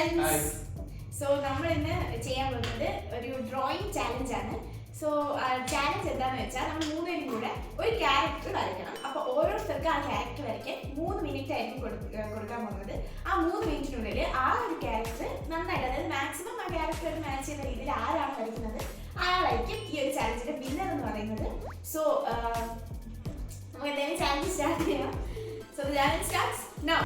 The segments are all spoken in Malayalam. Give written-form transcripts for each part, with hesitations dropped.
friends. So നമ്മൾ ഇന്ന് ചെയ്യാൻ പോകുന്നത് ഒരു ഡ്രോയിങ് ചാലഞ്ച് ആണ്. സോ ചാലഞ്ച് എന്താണെന്ന് വെച്ചാൽ നമ്മൾ മൂന്നുപേരും കൂടെ ഒരു ക്യാരക്ടർ വരയ്ക്കണം. അപ്പോൾ ഓരോരുത്തർക്ക് ആ ക്യാരക്ടർ വരയ്ക്കാൻ 3 മിനിറ്റ് ആയിരിക്കും കൊടുക്കാൻ പോകുന്നത്. ആ 3 മിനിറ്റിനുള്ളിൽ ആ ഒരു ക്യാരക്ടർ നന്നായിട്ട്, അതായത് മാക്സിമം ആ ക്യാരക്ടറിന് മാച്ച് ചെയ്യുന്ന രീതിയിൽ ആരാണ് വരയ്ക്കുന്നത് അയാളായിരിക്കും ഈ ഒരു ചാലഞ്ചിന്റെ വിന്നർ എന്ന് പറയുന്നത്. സോ നമുക്ക് എന്തായാലും ചാലഞ്ച് സ്റ്റാർട്ട് ചെയ്യാം. So the challenge starts now.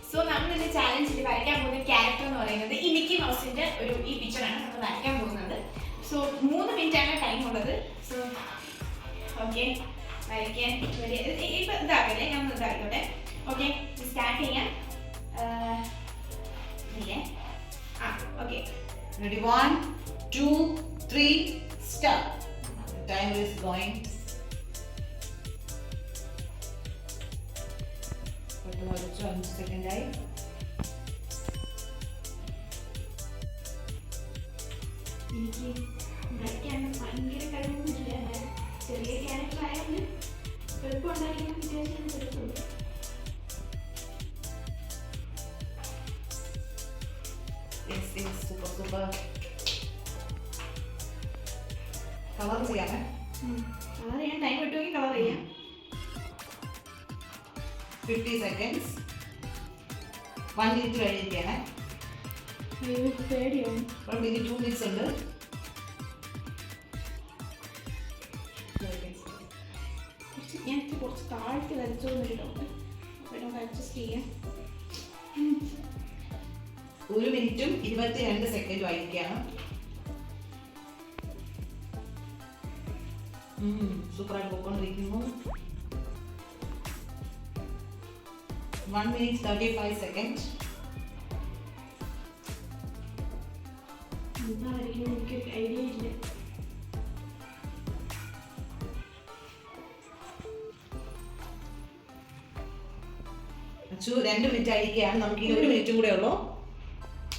So നമ്മളിന്ന് ചാലഞ്ചിൽ വരയ്ക്കാൻ പോകുന്ന ക്യാരക്ടർ എന്ന് പറയുന്നത് ഈ മിക്കി മൗസിന്റെ ഈ പിക്ചറാണ് നമ്മൾ വരയ്ക്കാൻ പോകുന്നത്. സോ 3 മിനിറ്റ് ആണ് ടൈം ഉള്ളത്. സോ ഓക്കെ, വരയ്ക്കാൻ ഇപ്പം ഇതാക്കട്ടെ, ഞാൻ ഇതായിക്കോട്ടെ. ഓക്കെ, സ്റ്റാർട്ട് ചെയ്യാം. Okay, ready, 1 2 3 start. Time is going. ഒരു 5 സെക്കൻഡ് ആയി. എനിക്ക് വരയ്ക്കാൻ ഭയങ്കര കഴിവൊന്നുമില്ല. ചെറിയ ക്യാരക്ടർ ആയാലും എളുപ്പമുണ്ടായിരിക്കുന്ന വിചാരിച്ചാണ് ചെറുപ്പുള്ളൂ. സൂപ്പർ. കളർ ചെയ്യാമേ? കളർ ചെയ്യാൻ ടൈം കിട്ടുമെങ്കിൽ കളർ ചെയ്യാം. 50 seconds. 1 minute കഴിഞ്ഞിരിക്കുകയാണ്. പേടിയാണ്. 1 minute 2 minutes ഉണ്ട്. ഞാൻ കുറച്ച് താഴ്ത്തി വരച്ചോന്നിട്ടുണ്ട്. അപ്പോൾ അഡ്ജസ്റ്റ് ചെയ്യാം. 1 മിനിറ്റും 22 സെക്കൻഡും ആയിരിക്കുകയാണ്. സൂപ്പറായിട്ട് പോയിക്കൊണ്ടിരിക്കുന്നു. 1 minute 35 seconds. എനിക്കൊരു ഐഡിയ ഇല്ല. അച്ചു 2 മിനിറ്റ് ആയിരിക്കുകയാണ്. നമുക്ക് 1 മിനിറ്റും കൂടെ ഉള്ളൂ.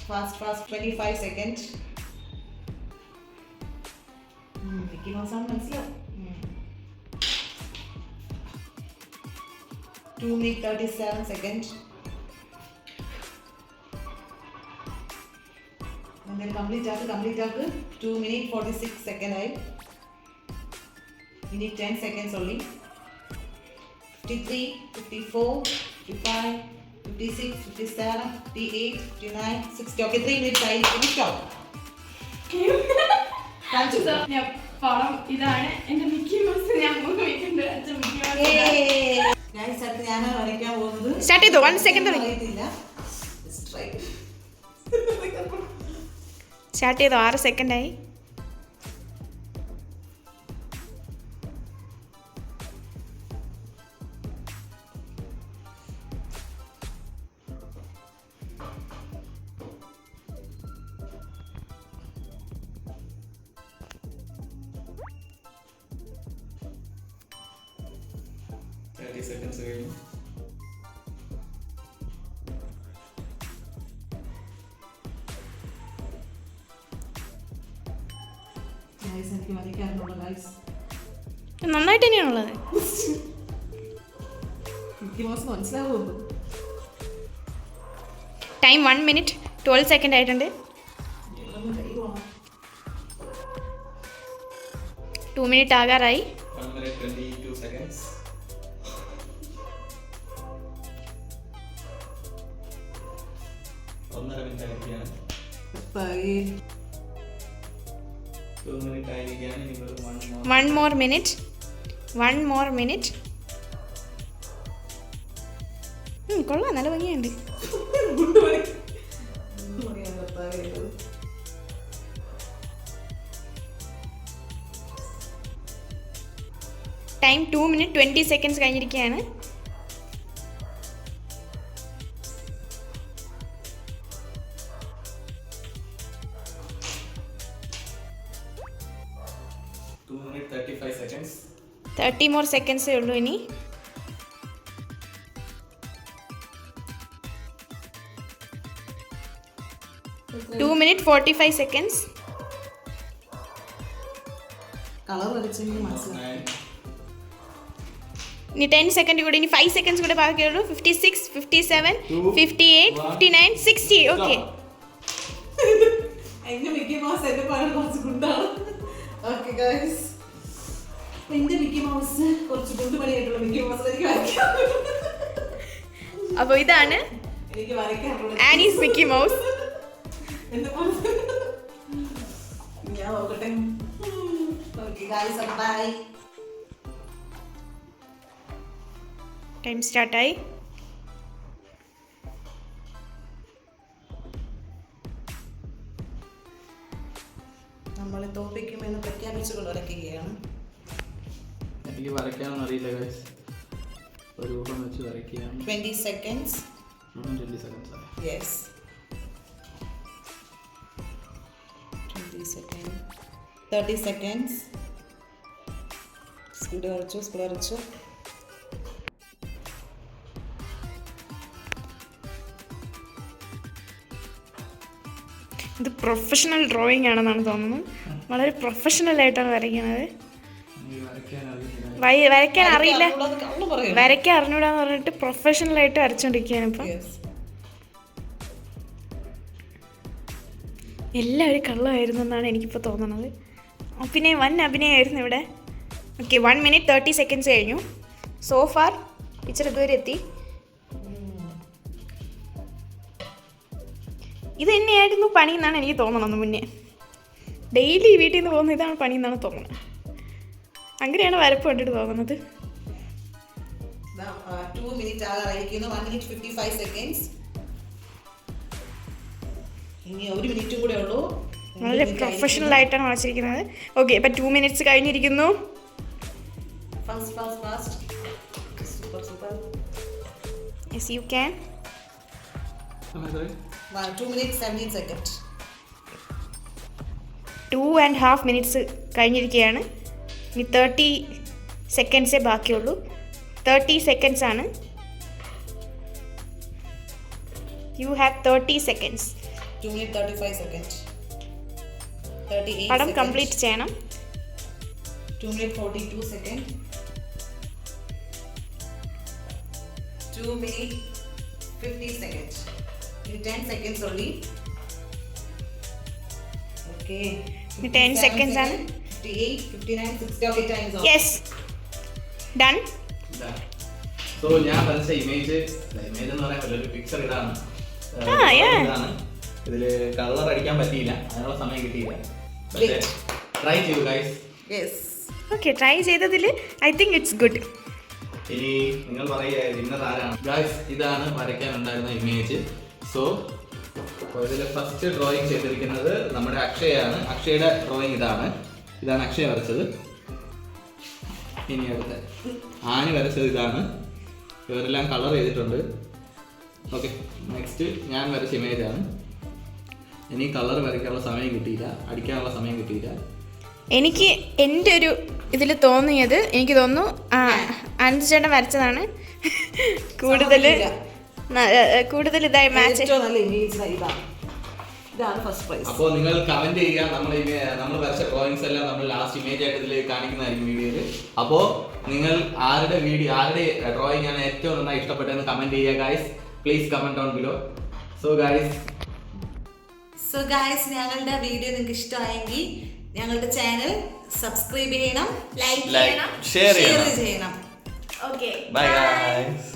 Fast 25 second. മിക്കി മൗസ് ആണ് മനസ്സിലാവും. 2 minute 37 seconds. And then complete ആക്ക്. 2 minute 46 second ആയി. We need 10 seconds only. 53, 54, 55, 56, 57, 58, 59, 60. Okay, 3 minutes ആയി. Stop. പടം ഇതാണ് എന്റെ മിക്കി മൗസ്. ഞാൻ 3 മിനിറ്റ് മിക്കി മൗസ്. ഞാനാണ് വരയ്ക്കാൻ പോകുന്നത്. സ്റ്റാർട്ട് ചെയ്തോ? 1 സെക്കൻഡ് അറിയത്തില്ല. സ്റ്റാർട്ട് ചെയ്തോ? 6 സെക്കൻഡായി. seconds കഴിഞ്ഞു. എനിക്ക് വരയ്ക്കാറുള്ള ഗൈസ് നന്നായിട്ട് തന്നെയാണുള്ളത്. മിക്കി മൗസ് മനസ്സിലാവുമോ? ടൈം 1 minute 12 സെക്കൻഡ് ആയിട്ടുണ്ട്. 2 minute ആകാറായി. 1 minute 22 seconds. ഒന്നര മിനിറ്റ് ആയിരിക്കുകയാണ്. 2 minute ആയിരിക്കുകയാണ്. ഇനി ഒരു 1 more minute. കൊള്ളാം, നല്ല ഭംഗിയുണ്ട്. ടൈം 2 minute 20 seconds കഴിഞ്ഞിരിക്കുകയാണ്. Two minute 35 seconds. 30 more seconds ഉള്ളൂ ഇനി. Two minute 45 seconds. കളർ വരച്ചെങ്കിൽ മനസ്സിലായി. ഇനി 10 സെക്കൻഡ് കൂടി, ഇനി 5 സെക്കൻഡ്സ് കൂടെ ബാക്കിയുള്ളൂ. 56, 57, 58, 59, 60. ഓക്കെ, എന്റെ മിക്കി മൗസ് എന്റെ പഴം കുറച്ച് ഗുണ്ടാണ്. ഓക്കെ ഗൈസ്, എന്റെ മിക്കി മൗസ് കുറച്ച് ഗുണ്ടുപണിയായിട്ടുള്ള മിക്കി മൗസ് എനിക്ക് വരയ്ക്കാൻ. അപ്പൊ ഇതാണ് എനിക്ക് വരയ്ക്കാനുള്ള ആനീസ് മിക്കി മൗസ്. എന്റെ ഞാൻ നോക്കട്ടെ. Okay guys, bye. ടൈം സ്റ്റാർട്ടായി. നമ്മളെ തോൽപ്പിക്കുമെന്ന് പ്രഖ്യാപിച്ചുകൊണ്ട് വരയ്ക്കുകയാണ്. എനിക്ക് വരയ്ക്കാനൊന്നും അറിയില്ല ഗൈസ്. ഒരു ഊഹം വെച്ച് വരയ്ക്കുകയാണ്. 20 seconds. 20 seconds ആണ്. Yes. 20 seconds. 30 seconds. സ്പീഡ് വരച്ചു. ഇത് പ്രൊഫഷണൽ ഡ്രോയിങ് ആണെന്നാണ് തോന്നുന്നത്. വളരെ പ്രൊഫഷണൽ ആയിട്ടാണ് വരയ്ക്കുന്നത്. എനിക്ക് വരയ്ക്കാൻ അറിയില്ല. വരയ്ക്കാൻ അറിയില്ല, കള്ളു പറയരുത്. വരയ്ക്കാൻ അറിഞ്ഞൂടാന്ന് പറഞ്ഞിട്ട് പ്രൊഫഷണൽ ആയിട്ട് വരച്ചോണ്ടിരിക്കുകയാണ് ഇപ്പം. Yes. എല്ലാവരും കള്ളമായിരുന്നു എന്നാണ് എനിക്കിപ്പോൾ തോന്നുന്നത്. വൻ അഭിനയമായിരുന്നു ഇവിടെ. ഓക്കെ, 1 minute 30 seconds കഴിഞ്ഞു. സോ ഫാർ ടീച്ചർ ഇതുവരെ എത്തി. ഇത് തന്നെയായിരുന്നു പണി എന്നാണ് എനിക്ക് തോന്നണമെന്ന് മുന്നേ. ഡെയിലി വീട്ടിൽ നിന്ന് പോകുന്ന ഇതാണ് പണി എന്നാണ് തോന്നുന്നത്. അങ്ങനെയാണ് വരപ്പ് കണ്ടിട്ട് തോന്നുന്നത്. 2 minutes ആകാറായിരിക്കുന്നു. 1 minute 55 seconds. ഇനി 1 minute കൂടെ ഉള്ളൂ. വളരെ പ്രൊഫഷണൽ ആയിട്ടാണ് വരച്ചിരിക്കുന്നത്. ഓക്കെ, ഇപ്പം 2 minutes കഴിഞ്ഞിരിക്കുന്നു. Fast. Super. Yes, you can. Sorry. 2 minutes 17 seconds. 2.5 minutes കഴിഞ്ഞിരിക്കുകയാണ്. ഇനി 30 seconds ബാക്കിയുള്ളൂ. 30 seconds ആണ്. You have 30 seconds. 2 minutes 35 seconds. 38 പടം seconds. കംപ്ലീറ്റ് ചെയ്യണം. 2 minutes 42 seconds. 2 minutes 50 seconds. In 10 seconds only. Okay. 10 seconds ആണ്. 58, 59, 60. Okay, time is up. Yes. Done. So ഞാൻ വരച്ച ഇമേജ് എന്ന് പറയാൻ പറ്റില്ല, ഒരു പിക്ചർ ഇതാണ്. yeah. ഇതാണ്. ഇതില് കളർ അടിക്കാൻ പറ്റിയില്ല, അതിനുള്ള സമയം കിട്ടിയില്ല. പക്ഷേ ട്രൈ ചെയ്യൂ ഗൈസ്. Yes. ഓക്കെ, ട്രൈ ചെയ്തതിൽ ഐ തിങ്ക് ഇറ്റ്സ് ഗുഡ്. ഇനി നിങ്ങൾ പറയുക വിന്നർ ആരാണ്. ഗൈസ്, ഇതാണ് വരയ്ക്കാനുണ്ടായിരുന്ന ഇമേജ്. സോ ഇതിൽ ഫസ്റ്റ് ഡ്രോയിങ് ചെയ്തിരിക്കുന്നത് നമ്മുടെ അക്ഷയാണ്. അക്ഷയുടെ ഡ്രോയിങ് ഇതാണ് അക്ഷയ വരച്ചത്. ഇനി അടുത്ത ആനി വരച്ചത് ഇതാണ്. ഇവരെല്ലാം കളർ ചെയ്തിട്ടുണ്ട്. ഓക്കെ, നെക്സ്റ്റ് ഞാൻ വരച്ച ഇമേജാണ്. ഇനി കളർ വരയ്ക്കാനുള്ള സമയം കിട്ടിയില്ല, അടിക്കാനുള്ള സമയം കിട്ടിയില്ല. എനിക്ക് എൻ്റെ ഒരു ഇതിൽ തോന്നിയത്, എനിക്ക് തോന്നുന്നു അനന്ത് ചേട്ടൻ വരച്ചതാണ് കൂടുതൽ ഇതായി മാച്ച്. ഏറ്റവും നല്ല ഇമേജ് ഇതാണ് ഫസ്റ്റ് പ്രൈസ്. അപ്പോൾ നിങ്ങൾ കമന്റ് ചെയ്യുക. നമ്മൾ വരച്ച ഡ്രോയിങ്സ് എല്ലാം നമ്മൾ ലാസ്റ്റ് ഇമേജ് ആയിട്ട് ഇതിൽ കാണിക്കുന്നതായിരിക്കും വീഡിയോയിൽ. അപ്പോൾ നിങ്ങൾ ആരുടെ ഡ്രോയിങ് ആണ് ഏറ്റവും നന്നായി ഇഷ്ടപ്പെട്ടതെന്ന് കമന്റ് ചെയ്യുക guys. Please comment down below. So guys, ഞങ്ങളുടെ വീഡിയോ നിങ്ങൾക്ക് ഇഷ്ടമായെങ്കിൽ ഞങ്ങളുടെ ചാനൽ സബ്സ്ക്രൈബ് ചെയ്യണം, ലൈക്ക് ചെയ്യണം, ഷെയർ ചെയ്യണം. Okay, bye guys.